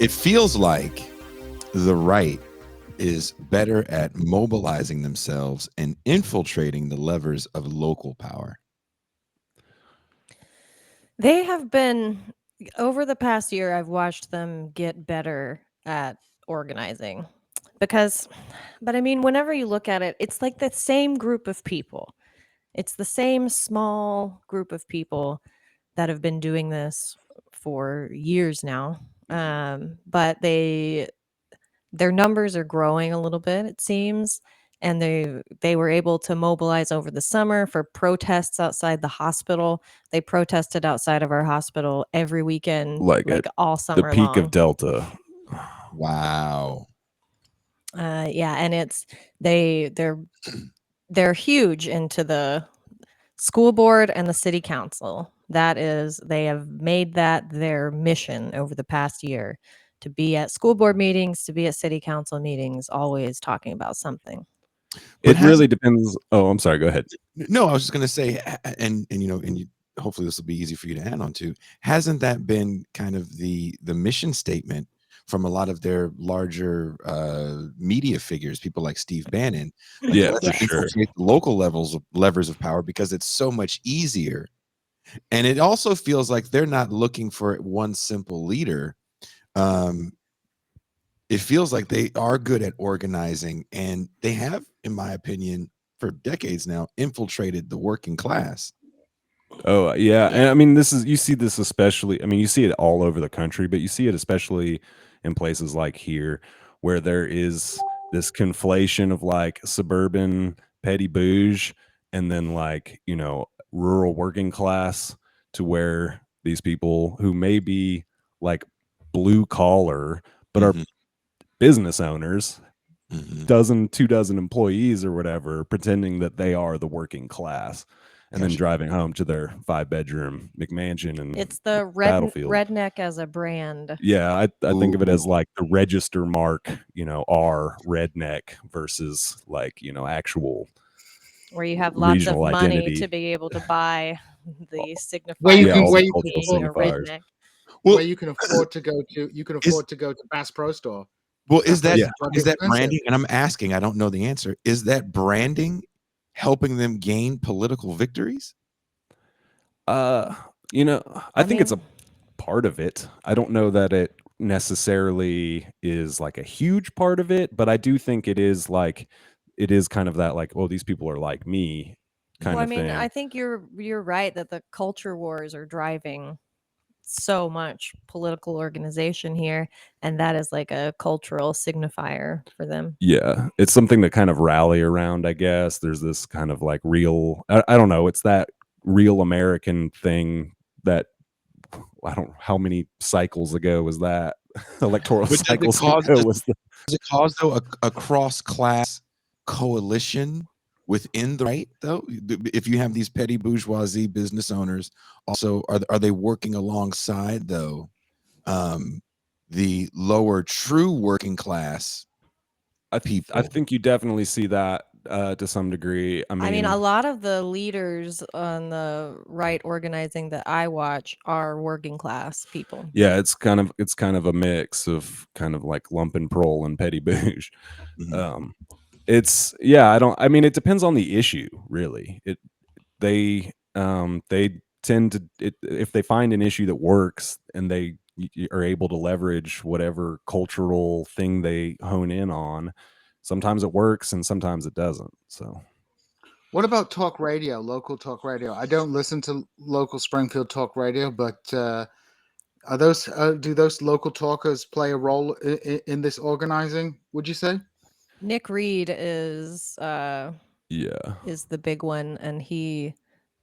it feels like the right is better at mobilizing themselves and infiltrating the levers of local power. They have been, over the past year, I've watched them get better at organizing. Because, but I mean, whenever you look at it, it's like the same group of people. It's the same small group of people that have been doing this for years now. But their numbers are growing a little bit, it seems, and they were able to mobilize over the summer for protests outside the hospital. They protested outside of our hospital every weekend, Like like at all the summer peak of long. Delta. Wow. Yeah, and they're huge into the school board and the city council. That is, they have made that their mission over the past year, to be at school board meetings, to be at city council meetings, always talking about something. It really depends. Oh, I'm sorry. Go ahead. No, I was just going to say, and hopefully this will be easy for you to add on to. Hasn't that been kind of the mission statement from a lot of their larger media figures, people like Steve Bannon? Like, Yeah, let's for sure. infiltrate the local levers of power because it's so much easier. And it also feels like they're not looking for one simple leader. It feels like they are good at organizing, and they have, in my opinion, for decades now, infiltrated the working class. Oh, yeah. And I mean, you see this especially, I mean, you see it all over the country, but you see it especially in places like here where there is this conflation of like suburban petty bouge and then like, rural working class, to where these people who may be like blue collar, but are business owners, two dozen employees or whatever, pretending that they are the working class, and then driving home to their 5-bedroom McMansion and It's the Battlefield. redneck as a brand. Yeah, I think of it as like the register mark, R redneck versus like, actual where you have lots of regional money identity. to be able to buy the signifier. Where you all the can cultural being a signifiers. redneck. Where you can afford to go to Bass Pro Store. Well, is that expensive. branding? And I'm asking, I don't know the answer. Is that branding helping them gain political victories? I think it's a part of it. I don't know that it necessarily is like a huge part of it, but I do think it is kind of that like, well, these people are like me kind of thing. I think you're right that the culture wars are driving so much political organization here, and that is like a cultural signifier for them. Yeah, it's something to kind of rally around, I guess. There's this kind of like real, I don't know, it's that real American thing that, I don't know how many cycles ago was that? Electoral cycles ago was the... Does it cause, though, a cross-class coalition within the right, though? If you have these petty bourgeoisie business owners, also, are they working alongside, though, the lower true working class people? I think you definitely see that to some degree. I mean, a lot of the leaders on the right organizing that I watch are working class people. Yeah, it's kind of a mix of kind of like lumpenprole and petty bouge. It depends on the issue, really. They tend to, if they find an issue that works and they are able to leverage whatever cultural thing they hone in on, sometimes it works and sometimes it doesn't. So what about talk radio, local talk radio? I don't listen to local Springfield talk radio, but do those local talkers play a role in this organizing, would you say? Nick Reed is the big one, and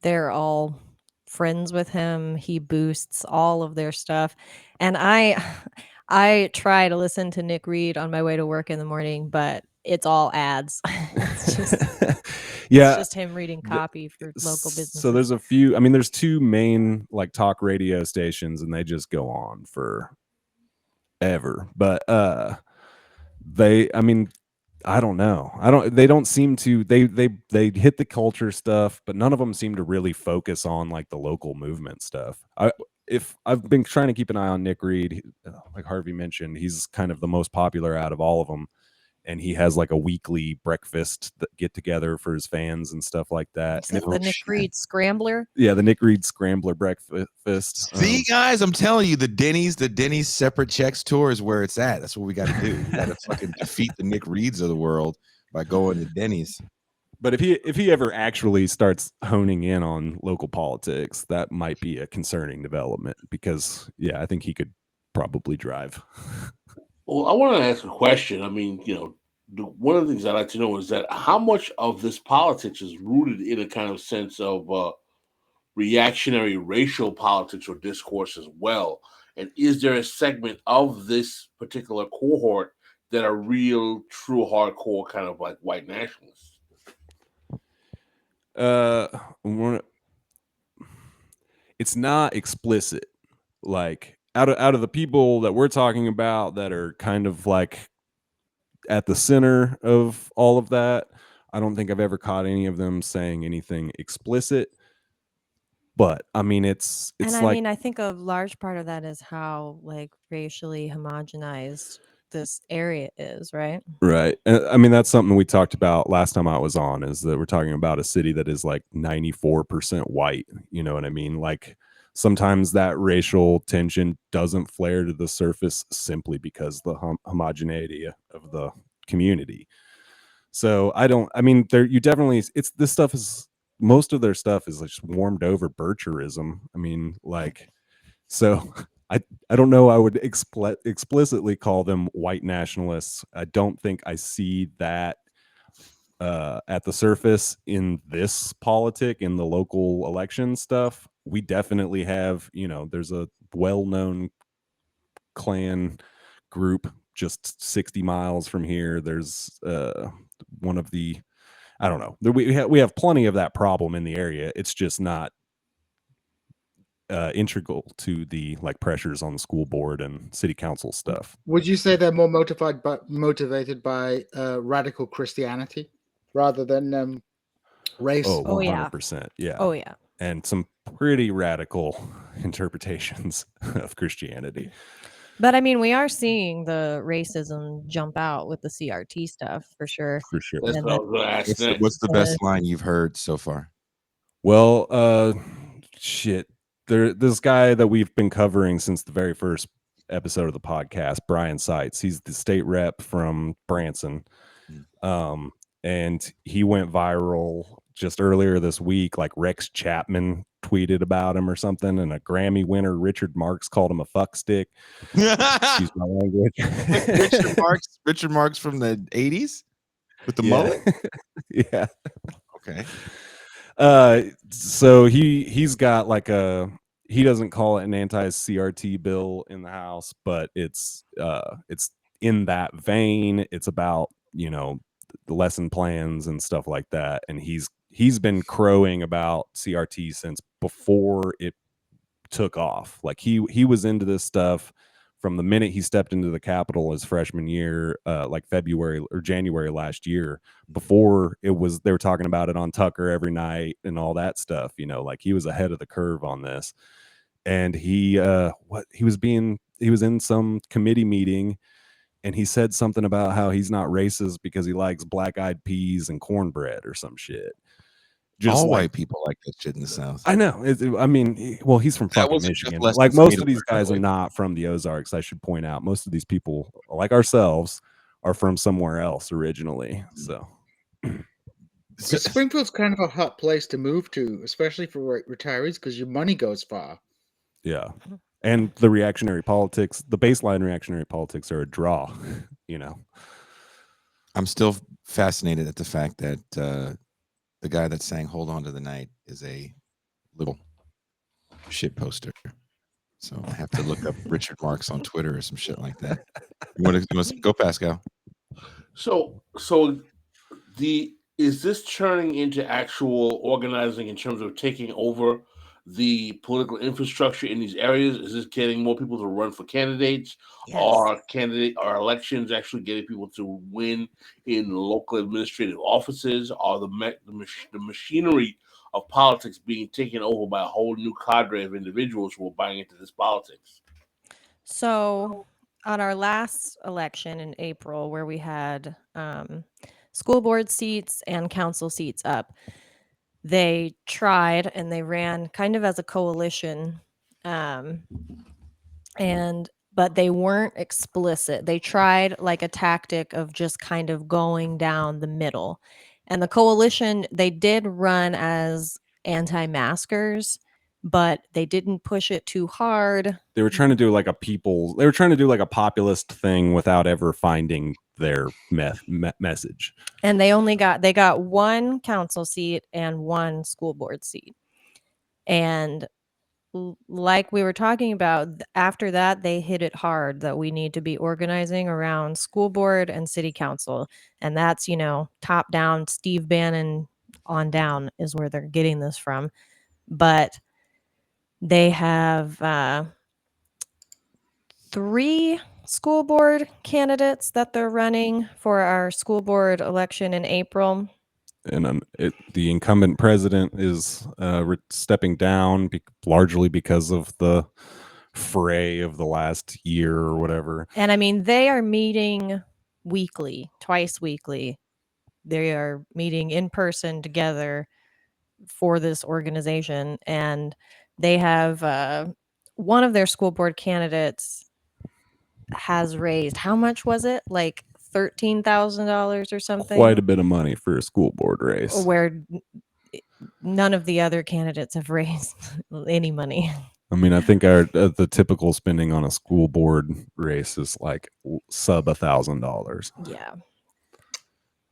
they're all friends with him. He boosts all of their stuff, and I try to listen to Nick Reed on my way to work in the morning, but it's all ads. It's just him reading copy for local businesses. So there's a few. I mean, there's two main like talk radio stations, and they just go on for ever. But I don't know. They don't seem to. They hit the culture stuff, but none of them seem to really focus on like the local movement stuff. if I've been trying to keep an eye on Nick Reed, like Harvey mentioned, he's kind of the most popular out of all of them. And he has like a weekly breakfast get together for his fans and stuff like that. Is And it the Nick Reed Scrambler? yeah, the Nick Reed Scrambler breakfast. See, guys, I'm telling you, the Denny's separate checks tour is where it's at. That's what we got to do. We got to fucking defeat the Nick Reeds of the world by going to Denny's. But if he ever actually starts honing in on local politics, that might be a concerning development because I think he could probably drive. Well, I want to ask a question. I mean, one of the things I'd like to know is that how much of this politics is rooted in a kind of sense of reactionary racial politics or discourse as well? And is there a segment of this particular cohort that are real, true, hardcore kind of like white nationalists? It's not explicit. Like out of the people that we're talking about that are kind of like at the center of all of that, I don't think I've ever caught any of them saying anything explicit. But I mean, it's And I like, mean, I think a large part of that is how like racially homogenized this area is, right? right. I mean, that's something we talked about last time I was on, is that we're talking about a city that is like 94% white. You know what I mean? Like sometimes that racial tension doesn't flare to the surface simply because the homogeneity of the community. So most of their stuff is just warmed over Bircherism. I mean, like, so I don't know. I would explicitly call them white nationalists. I don't think I see that at the surface in this politic, in the local election stuff. We definitely have, there's a well-known Klan group just 60 miles from here. There's one of the, I don't know. We have plenty of that problem in the area. It's just not integral to the like pressures on the school board and city council stuff. Would you say they're more motivated by radical Christianity rather than race? Oh, 100%. Yeah. Oh yeah. And some pretty radical interpretations of Christianity. But I mean, we are seeing the racism jump out with the CRT stuff for sure. For sure. That's what I was going to ask next. What's the best line you've heard so far? Well, shit. This guy that we've been covering since the very first episode of the podcast, Brian Seitz, he's the state rep from Branson. And he went viral just earlier this week. Like Rex Chapman tweeted about him or something, and a Grammy winner, Richard Marx, called him a fuckstick. Excuse my language. Richard Marx from the 80s with the mullet? Yeah. Okay. So he's got like he doesn't call it an anti-CRT bill in the House, but it's in that vein. It's about, the lesson plans and stuff like that. And he's been crowing about CRT since before it took off. Like he was into this stuff from the minute he stepped into the Capitol his freshman year, like February or January last year. Before they were talking about it on Tucker every night and all that stuff. Like he was ahead of the curve on this. And he was in some committee meeting, and he said something about how he's not racist because he likes black-eyed peas and cornbread or some shit. Just all white people like that shit in the South. I know. He's from fucking Michigan. Like most of these guys are not from the Ozarks, I should point out. Most of these people, like ourselves, are from somewhere else originally. So Springfield's kind of a hot place to move to, especially for retirees, because your money goes far. Yeah. And the reactionary politics, the baseline reactionary politics are a draw, I'm still fascinated at the fact that the guy that sang "Hold On to the Night" is a little shit poster. So I have to look up Richard Marx on Twitter or some shit like that. You want to go, Pascal? So is this turning into actual organizing in terms of taking over the political infrastructure in these areas? Is this getting more people to run for candidates? Yes. Are elections actually getting people to win in local administrative offices? Are the machinery of politics being taken over by a whole new cadre of individuals who are buying into this politics? So, on our last election in April, where we had school board seats and council seats up, they tried and they ran kind of as a coalition, um, but they weren't explicit. They tried like a tactic of just kind of going down the middle. And the coalition, they did run as anti-maskers, but they didn't push it too hard. They were trying to do like they were trying to do like a populist thing without ever finding their message. And they got one council seat and one school board seat. And like we were talking about, after that, they hit it hard that we need to be organizing around school board and city council. And that's, top down, Steve Bannon on down is where they're getting this from. But they have 3 school board candidates that they're running for our school board election in April. And the incumbent president is stepping down largely because of the fray of the last year or whatever. And I mean, they are meeting weekly, twice weekly. They are meeting in person together for this organization. And they have one of their school board candidates has raised, how much was it? Like $13,000 or something? Quite a bit of money for a school board race. Where none of the other candidates have raised any money. I mean, I think the typical spending on a school board race is like sub $1,000. Yeah.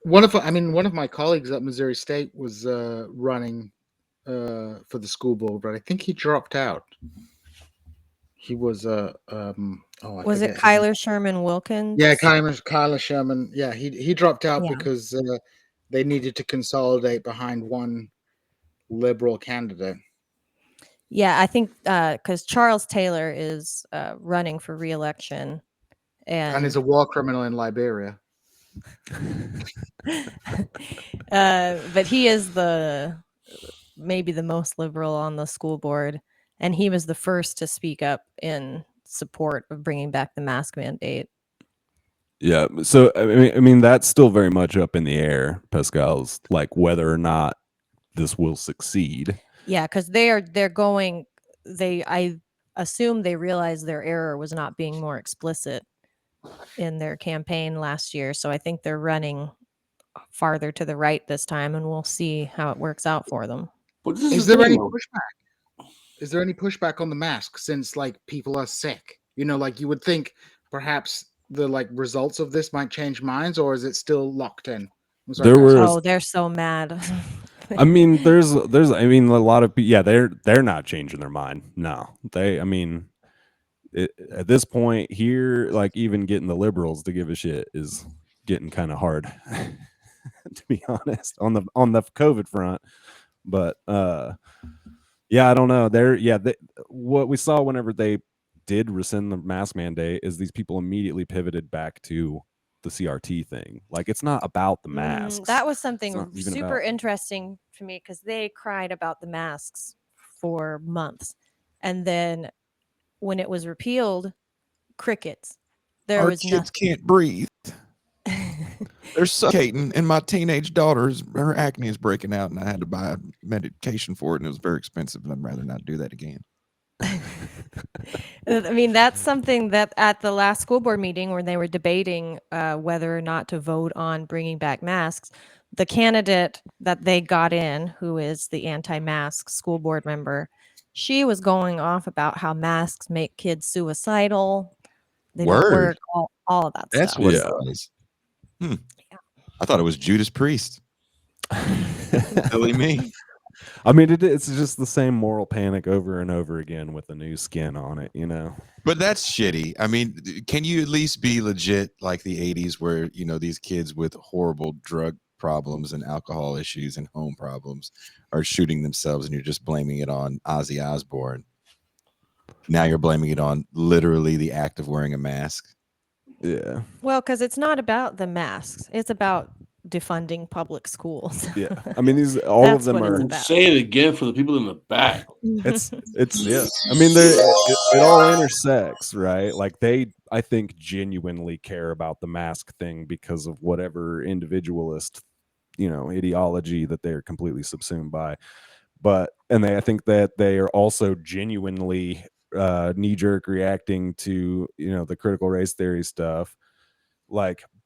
One of my colleagues at Missouri State was running for the school board, but I think he dropped out. He was was it Kyler Sherman Wilkins? Yeah, Kyler Sherman. Yeah, he dropped out because they needed to consolidate behind one liberal candidate. Yeah, I think because Charles Taylor is running for re-election, and is a war criminal in Liberia. But he is maybe the most liberal on the school board, and he was the first to speak up in support of bringing back the mask mandate. Yeah, so I mean that's still very much up in the air, Pascal's, like whether or not this will succeed. Yeah, because I assume they realized their error was not being more explicit in their campaign last year. So I think they're running farther to the right this time, and we'll see how it works out for them. But is there any pushback? Is there any pushback on the mask since like people are sick? Like you would think perhaps the results of this might change minds, or is it still locked in? They're so mad. I mean, there's a lot of they're not changing their mind. No, at this point here, like even getting the liberals to give a shit is getting kind of hard, to be honest, on the COVID front. But I don't know. What we saw whenever they did rescind the mask mandate is these people immediately pivoted back to the CRT thing. Like it's not about the masks. That was something super interesting to me because they cried about the masks for months, and then when it was repealed, crickets. Our kids can't breathe. They're suffocating, and my teenage daughter's her acne is breaking out, and I had to buy medication for it, and it was very expensive. And I'd rather not do that again. I mean, that's something that at the last school board meeting where they were debating whether or not to vote on bringing back masks, the candidate that they got in, who is the anti-mask school board member, she was going off about how masks make kids suicidal. They don't work, all of that That's stuff. what it was. Yeah. I thought it was Judas Priest. Silly me. I mean, it's just the same moral panic over and over again with a new skin on it, But that's shitty. I mean, can you at least be legit like the 80s where, these kids with horrible drug problems and alcohol issues and home problems are shooting themselves, and you're just blaming it on Ozzy Osbourne. Now you're blaming it on literally the act of wearing a mask. Yeah. Well, because it's not about the masks. It's about defunding public schools. Yeah. I mean, all of That's them what it's are. about. Say it again for the people in the back. It's yeah. I mean, it all intersects, right? Like I think genuinely care about the mask thing because of whatever individualist, ideology that they're completely subsumed by. I think that they are also genuinely knee-jerk reacting to the critical race theory stuff,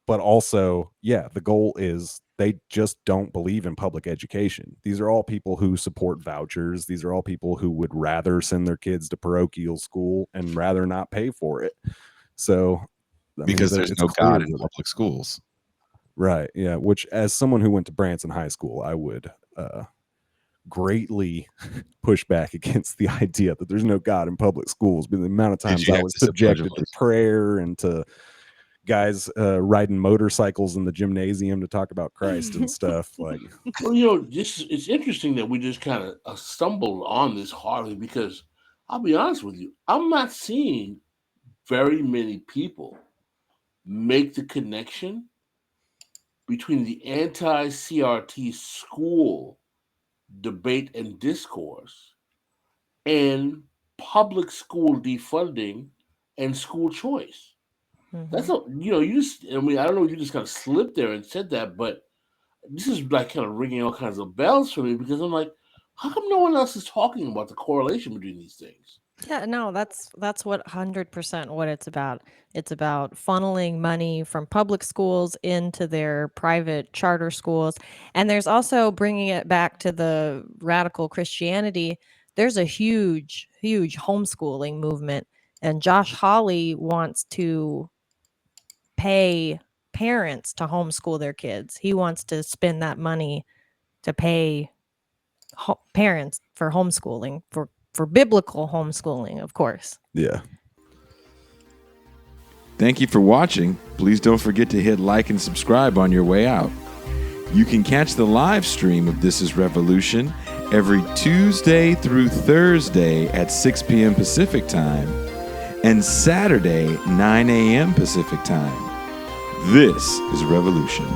but also, yeah, the goal is they just don't believe in public education. These are all people who support vouchers. These are all people who would rather send their kids to parochial school and rather not pay for it. So Because there's it's no clear God in that- public schools. right? Yeah, which as someone who went to Branson High School, I would greatly push back against the idea that there's no God in public schools. But the amount of times you I have was to say Pledge of subjected to Allegiance? prayer and to guys riding motorcycles in the gymnasium to talk about Christ and stuff. Like, Well, it's interesting that we just kind of stumbled on this, Harley, because I'll be honest with you, I'm not seeing very many people make the connection between the anti-CRT school debate and discourse and public school defunding and school choice. That's a, you just, I mean, I don't know if you just kind of slipped there and said that, but this is like kind of ringing all kinds of bells for me, because I'm like, how come no one else is talking about the correlation between these things? Yeah, no, that's what 100% what it's about. It's about funneling money from public schools into their private charter schools. And there's also bringing it back to the radical Christianity. There's a huge, huge homeschooling movement. And Josh Hawley wants to pay parents to homeschool their kids. He wants to spend that money to pay parents for homeschooling, for biblical homeschooling, of course. yeah. Thank you for watching. Please don't forget to hit like and subscribe on your way out. You can catch the live stream of This Is Revolution every Tuesday through Thursday at 6 p.m. Pacific Time and Saturday, 9 a.m. Pacific Time. This is Revolution.